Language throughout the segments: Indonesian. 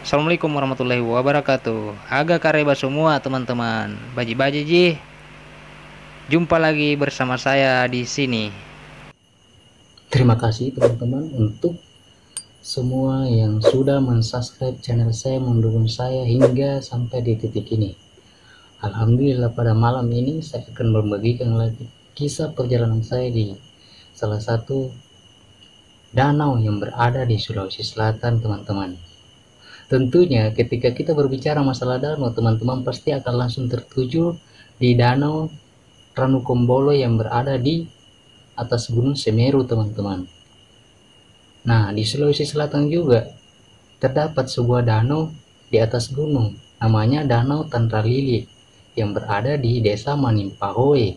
Assalamualaikum warahmatullahi wabarakatuh. Aga kareba semua teman-teman. Baji-baji ji. Jumpa lagi bersama saya di sini. Terima kasih teman-teman untuk semua yang sudah mensubscribe channel saya, mendukung saya hingga sampai di titik ini. Alhamdulillah, pada malam ini saya akan membagikan lagi kisah perjalanan saya di salah satu danau yang berada di Sulawesi Selatan, teman-teman. Tentunya ketika kita berbicara masalah danau, teman-teman pasti akan langsung tertuju di Danau Ranukumbolo yang berada di atas Gunung Semeru, teman-teman. Nah, di Sulawesi Selatan juga terdapat sebuah danau di atas gunung, namanya Danau Tandralili, yang berada di Desa Manimpahoe,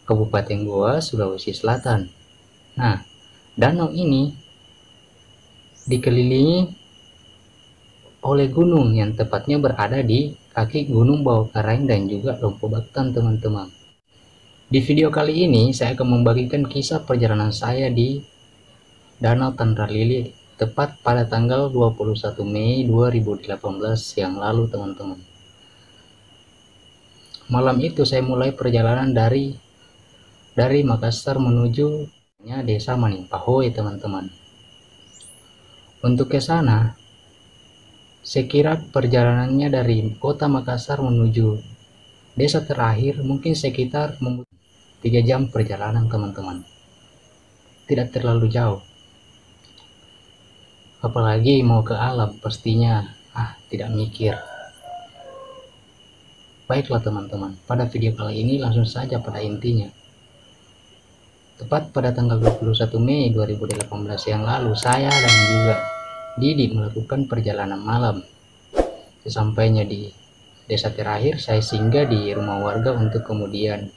Kabupaten Goa, Sulawesi Selatan. Nah, danau ini dikelilingi oleh gunung yang tepatnya berada di kaki Gunung Bawakaraeng dan juga Lompo Batan, teman-teman. Di video kali ini saya akan membagikan kisah perjalanan saya di Danau Tandralili tepat pada tanggal 21 Mei 2018 yang lalu, teman-teman. Malam itu saya mulai perjalanan dari Makassar menuju Desa Manimpahoe, teman-teman. Untuk ke sana, saya kira perjalanannya dari kota Makassar menuju desa terakhir mungkin sekitar 3 jam perjalanan, teman-teman. Tidak terlalu jauh. Apalagi mau ke alam, pastinya tidak mikir. Baiklah teman-teman, pada video kali ini langsung saja pada intinya. Tepat pada tanggal 21 Mei 2018 yang lalu, saya dan juga Didi melakukan perjalanan malam. Sesampainya di desa terakhir, saya singgah di rumah warga untuk kemudian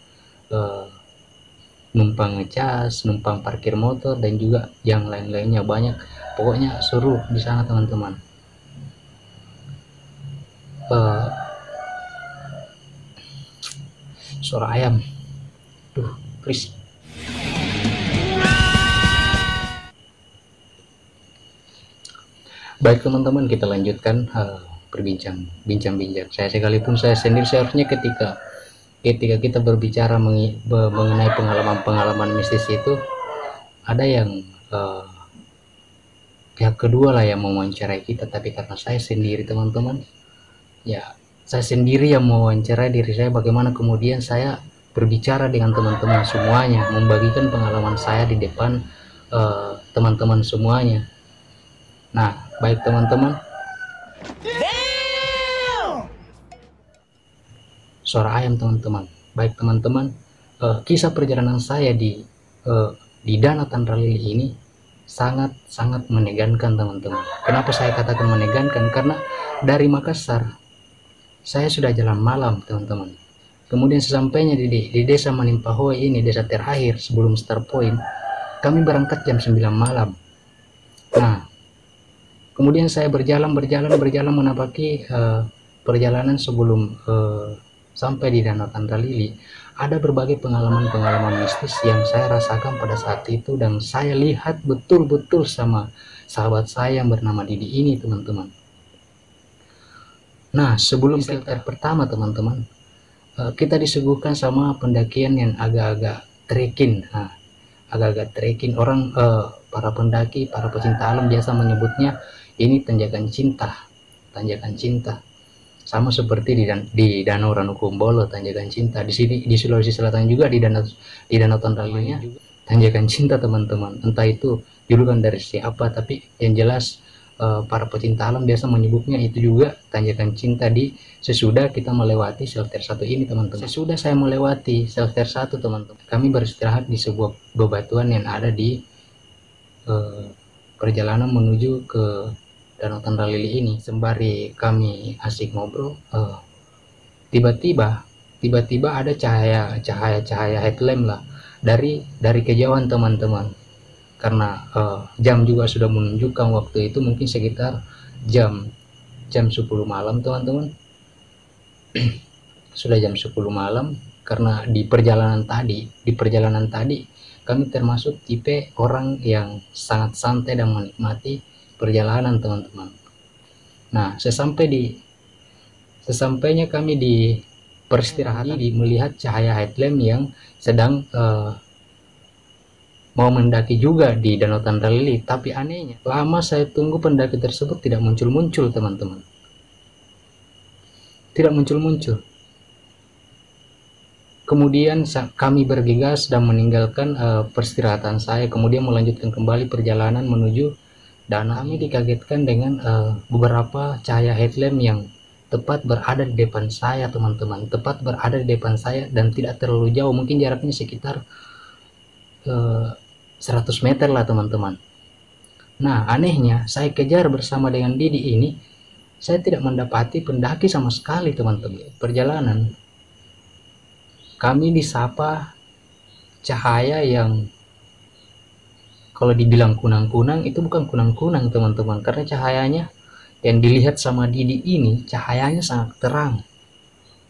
numpang ngecas, numpang parkir motor, dan juga yang lain-lainnya banyak. Pokoknya seru di sana, teman-teman. Suara ayam, berisik. Baik teman-teman, kita lanjutkan bincang-bincang. Saya sekalipun saya sendiri seharusnya ketika kita berbicara mengenai pengalaman mistis itu, ada yang pihak kedua lah yang mewawancarai kita, tapi karena saya sendiri, teman-teman, ya saya sendiri yang mewawancarai diri saya, bagaimana kemudian saya berbicara dengan teman-teman semuanya, membagikan pengalaman saya di depan teman-teman semuanya. Nah, baik teman-teman, suara ayam, teman-teman. Baik teman-teman, kisah perjalanan saya di Danau Tandralili ini sangat menegangkan, teman-teman. Kenapa saya katakan menegangkan? Karena dari Makassar saya sudah jalan malam, teman-teman. Kemudian sesampainya di desa Manimpahoe ini, desa terakhir sebelum start point, kami berangkat jam 9 malam. Nah, kemudian saya berjalan menapaki perjalanan sebelum sampai di Danau Tandralili. Ada berbagai pengalaman mistis yang saya rasakan pada saat itu, dan saya lihat betul-betul sama sahabat saya yang bernama Didi ini, teman-teman. Nah, sebelum filter pertama, teman-teman, kita disuguhkan sama pendakian yang agak-agak trekking. Nah, agak-agak trekking, orang para pendaki, para pecinta alam biasa menyebutnya ini tanjakan cinta. Sama seperti di Danau Ranukumbolo, tanjakan cinta. Di sini di Sulawesi Selatan juga di Danau Tandralili tanjakan cinta, teman-teman. Entah itu julukan dari siapa, tapi yang jelas para pecinta alam biasa menyebutnya itu juga tanjakan cinta sesudah kita melewati shelter 1 ini, teman-teman. Sesudah saya melewati shelter 1, teman-teman, kami beristirahat di sebuah bebatuan yang ada di perjalanan menuju ke Danau Tandralili ini. Sembari kami asik ngobrol, tiba-tiba ada cahaya headlamp lah dari kejauhan, teman-teman. Karena jam juga sudah menunjukkan waktu itu mungkin sekitar jam 10 malam, teman-teman. Sudah jam 10 malam, karena di perjalanan tadi kami termasuk tipe orang yang sangat santai dan menikmati perjalanan, teman-teman. Nah, sesampainya kami di peristirahatan, melihat cahaya headlamp yang sedang mau mendaki juga di Danau Tandalili. Tapi anehnya, lama saya tunggu pendaki tersebut tidak muncul-muncul, teman-teman. Tidak muncul-muncul. Kemudian kami bergegas dan meninggalkan peristirahatan saya, kemudian melanjutkan kembali perjalanan menuju danau. Kami dikagetkan dengan beberapa cahaya headlamp yang tepat berada di depan saya, teman-teman. Tepat berada di depan saya dan tidak terlalu jauh, mungkin jaraknya sekitar 100 meter lah, teman-teman. Nah, anehnya saya kejar bersama dengan Didi ini, saya tidak mendapati pendaki sama sekali, teman-teman. Perjalanan kami disapa cahaya yang kalau dibilang kunang-kunang, itu bukan kunang-kunang, teman-teman, karena cahayanya yang dilihat sama Didi ini cahayanya sangat terang.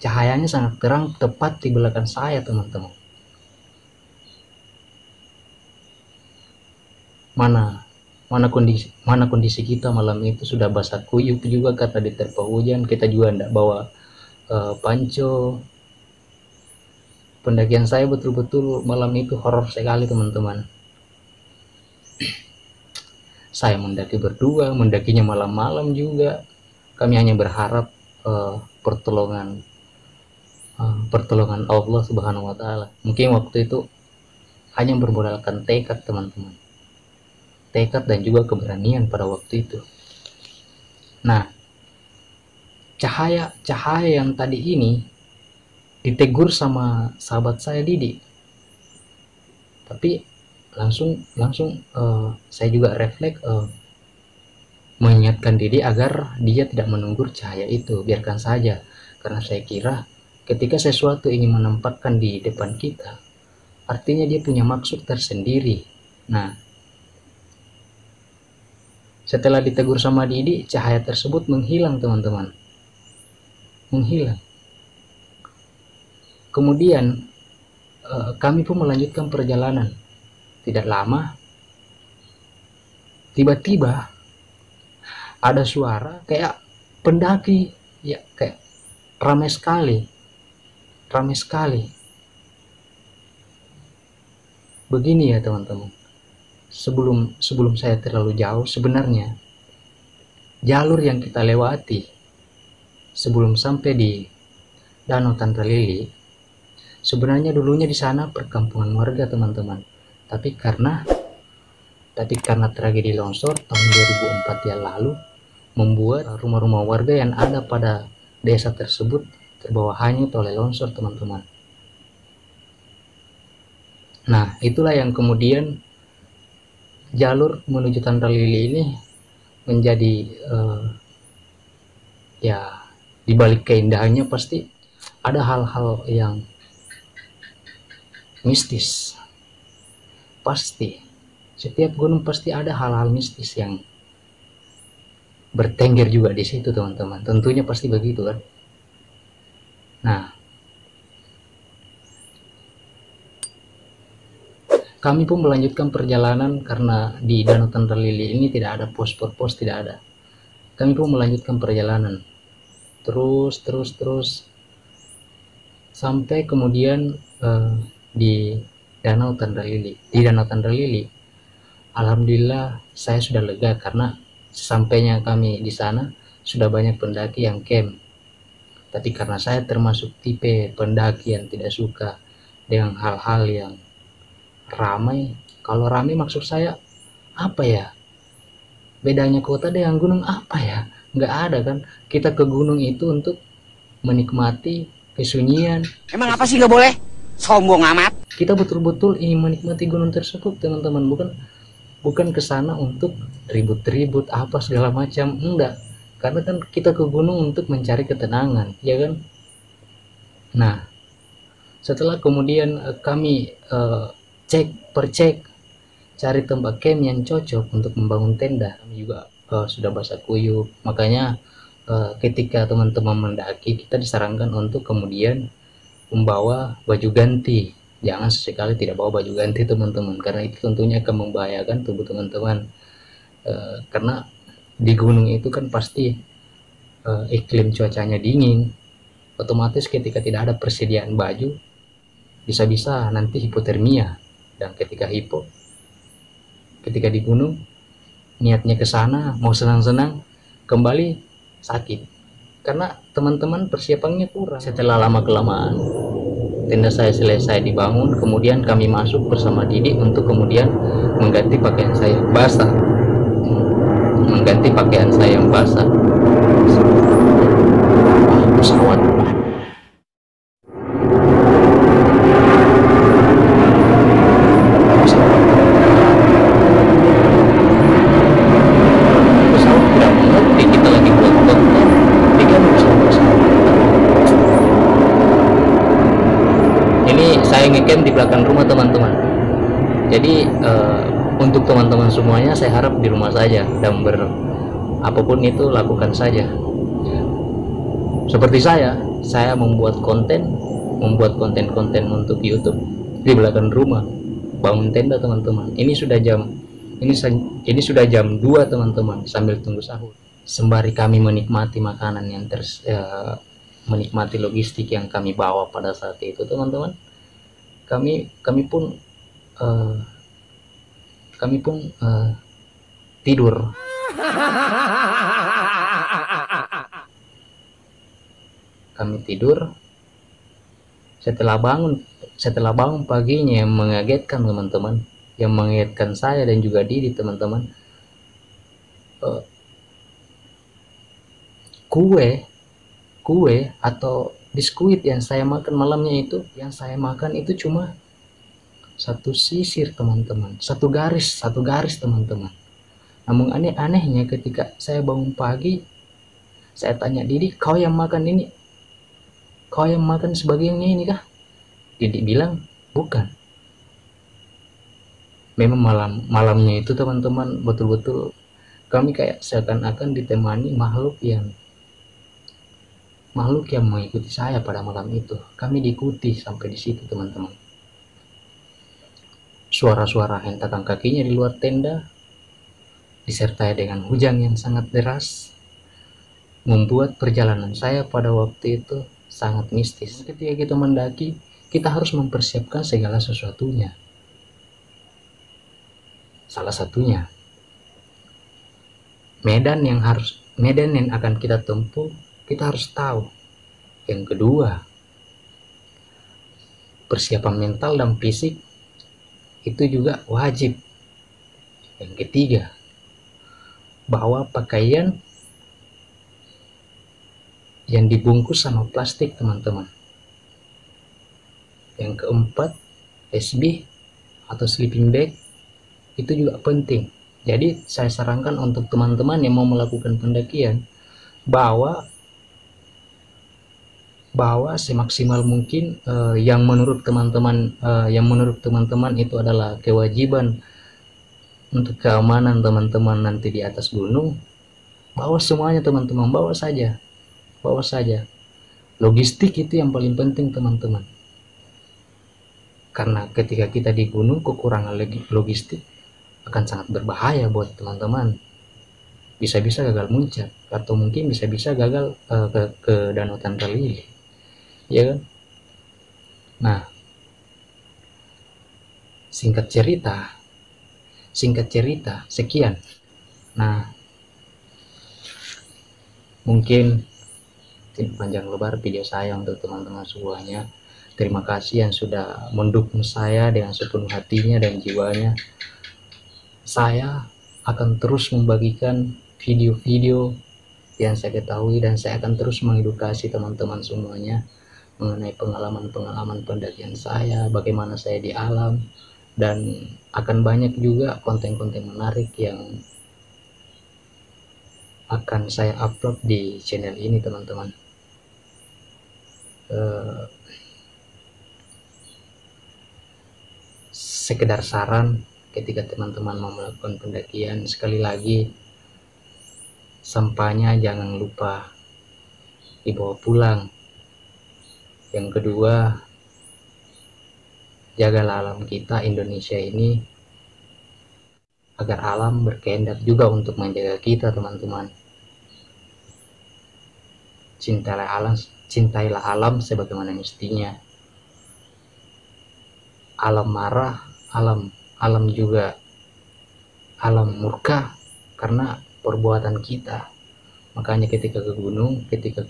Cahayanya sangat terang tepat di belakang saya, teman-teman. Mana kondisi kita malam itu sudah basah kuyup juga karena diterpa hujan. Kita juga tidak bawa panco. Pendakian saya betul-betul malam itu horor sekali, teman-teman. Saya mendaki berdua, mendakinya malam-malam juga. Kami hanya berharap pertolongan Allah Subhanahu wa Ta'ala. Mungkin waktu itu hanya bermodalkan tekad, teman-teman. Tekad dan juga keberanian pada waktu itu. Nah, cahaya yang tadi ini ditegur sama sahabat saya Didi, tapi langsung saya juga refleks mengingatkan Didi agar dia tidak menunggu cahaya itu, biarkan saja, karena saya kira ketika sesuatu ingin menempatkan di depan kita, artinya dia punya maksud tersendiri. Nah, setelah ditegur sama Didi, cahaya tersebut menghilang, teman-teman. Menghilang. Kemudian kami pun melanjutkan perjalanan. Tidak lama, tiba-tiba ada suara kayak pendaki, ya kayak ramai sekali. Begini ya, teman-teman. Sebelum saya terlalu jauh, sebenarnya jalur yang kita lewati sebelum sampai di Danau Tandalili, sebenarnya dulunya di sana perkampungan warga, teman-teman. Tapi karena tragedi longsor tahun 2004 yang lalu membuat rumah-rumah warga yang ada pada desa tersebut terbawa hanyut oleh longsor, teman-teman. Nah, itulah yang kemudian jalur menuju Tandalili ini menjadi ya, dibalik keindahannya pasti ada hal-hal yang mistis. Pasti setiap gunung pasti ada hal-hal mistis yang bertengger juga di situ, teman-teman. Tentunya pasti begitu kan. Nah, kami pun melanjutkan perjalanan karena di Danau Tandalili ini tidak ada pos tidak ada. Kami pun melanjutkan perjalanan terus sampai kemudian di Danau Tandalili. Alhamdulillah saya sudah lega karena sesampainya kami di sana sudah banyak pendaki yang camp. Tapi karena saya termasuk tipe pendaki yang tidak suka dengan hal-hal yang ramai. Kalau ramai maksud saya apa ya? Bedanya kota dengan gunung apa ya? Nggak ada kan? Kita ke gunung itu untuk menikmati kesunyian. Emang apa sih nggak boleh? Sombong amat. Kita betul-betul ingin menikmati gunung tersebut, teman-teman. Bukan ke sana untuk ribut-ribut apa segala macam, enggak. Karena kan kita ke gunung untuk mencari ketenangan, ya kan? Nah, setelah kemudian kami cek cari tempat camp yang cocok untuk membangun tenda, kami juga sudah basah kuyup. Makanya ketika teman-teman mendaki, kita disarankan untuk kemudian membawa baju ganti. Jangan sesekali tidak bawa baju ganti, teman-teman, karena itu tentunya akan membahayakan tubuh teman-teman. Karena di gunung itu kan pasti iklim cuacanya dingin, otomatis ketika tidak ada persediaan baju, bisa-bisa nanti hipotermia. Dan ketika ketika di gunung, niatnya ke sana mau senang-senang, kembali sakit karena teman-teman persiapannya kurang. Setelah lama kelamaan tenda saya selesai dibangun, kemudian kami masuk bersama Didi untuk kemudian mengganti pakaian saya basah, pesawat. Pesawat tidak mengerti kita lagi buat konten, diganggu sama pesawat. Ini saya ngecamp di belakang rumah teman-teman. Jadi untuk teman-teman semuanya, saya harap di rumah saja dan apapun itu lakukan saja. Seperti saya membuat konten untuk YouTube di belakang rumah, bangun tenda teman-teman. Ini sudah jam 2 teman-teman, sambil tunggu sahur. Sembari kami menikmati makanan yang menikmati logistik yang kami bawa pada saat itu teman-teman, kami pun tidur. Kami tidur. Setelah bangun paginya, yang mengagetkan teman-teman, yang mengagetkan saya dan juga Didi teman-teman, kue atau biskuit yang saya makan malamnya itu, cuma satu sisir teman-teman, satu garis teman-teman. Namun anehnya ketika saya bangun pagi, saya tanya Didi, kau yang makan sebagiannya ini kah? Didi bilang bukan. Memang malamnya itu teman-teman, betul-betul kami kayak seakan-akan ditemani makhluk yang mengikuti saya pada malam itu. Kami diikuti sampai di situ teman-teman. Suara-suara hentakan kakinya di luar tenda disertai dengan hujan yang sangat deras membuat perjalanan saya pada waktu itu sangat mistis. Ketika kita mendaki, kita harus mempersiapkan segala sesuatunya. Salah satunya medan yang akan kita tempuh, kita harus tahu. Yang kedua, persiapan mental dan fisik itu juga wajib. Yang ketiga, bawa pakaian yang dibungkus sama plastik teman-teman. Yang keempat, SB atau sleeping bag itu juga penting. Jadi saya sarankan untuk teman-teman yang mau melakukan pendakian, bawa semaksimal mungkin yang menurut teman-teman itu adalah kewajiban untuk keamanan teman-teman nanti di atas gunung. Bawa semuanya teman-teman, bawa saja. Logistik itu yang paling penting teman-teman, karena ketika kita di gunung kekurangan logistik akan sangat berbahaya buat teman-teman. Bisa-bisa gagal muncak, atau mungkin bisa-bisa gagal ke Danau Tantalili, ya kan? Nah, singkat cerita sekian. Nah, mungkin tidak panjang lebar video saya untuk teman-teman semuanya. Terima kasih yang sudah mendukung saya dengan sepenuh hatinya dan jiwanya. Saya akan terus membagikan video-video yang saya ketahui, dan saya akan terus mengedukasi teman-teman semuanya mengenai pengalaman-pengalaman pendakian saya, bagaimana saya di alam, dan akan banyak juga konten-konten menarik yang akan saya upload di channel ini teman-teman. Sekedar saran, ketika teman-teman mau melakukan pendakian, sekali lagi sampahnya jangan lupa dibawa pulang. Yang kedua, jagalah alam kita Indonesia ini, agar alam berkehendak juga untuk menjaga kita teman-teman. cintailah alam sebagaimana mestinya. Alam marah, alam juga alam murka karena perbuatan kita. Makanya ketika ke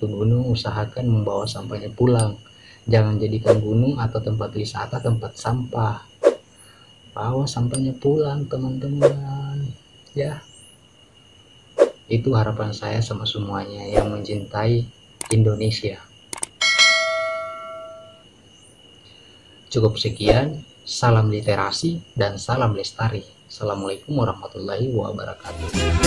gunung usahakan membawa sampahnya pulang. Jangan jadikan gunung atau tempat wisata tempat sampah. Bawa sampahnya pulang, teman-teman. Ya. Itu harapan saya sama semuanya yang mencintai Indonesia. Cukup sekian. Salam literasi dan salam lestari. Assalamualaikum warahmatullahi wabarakatuh.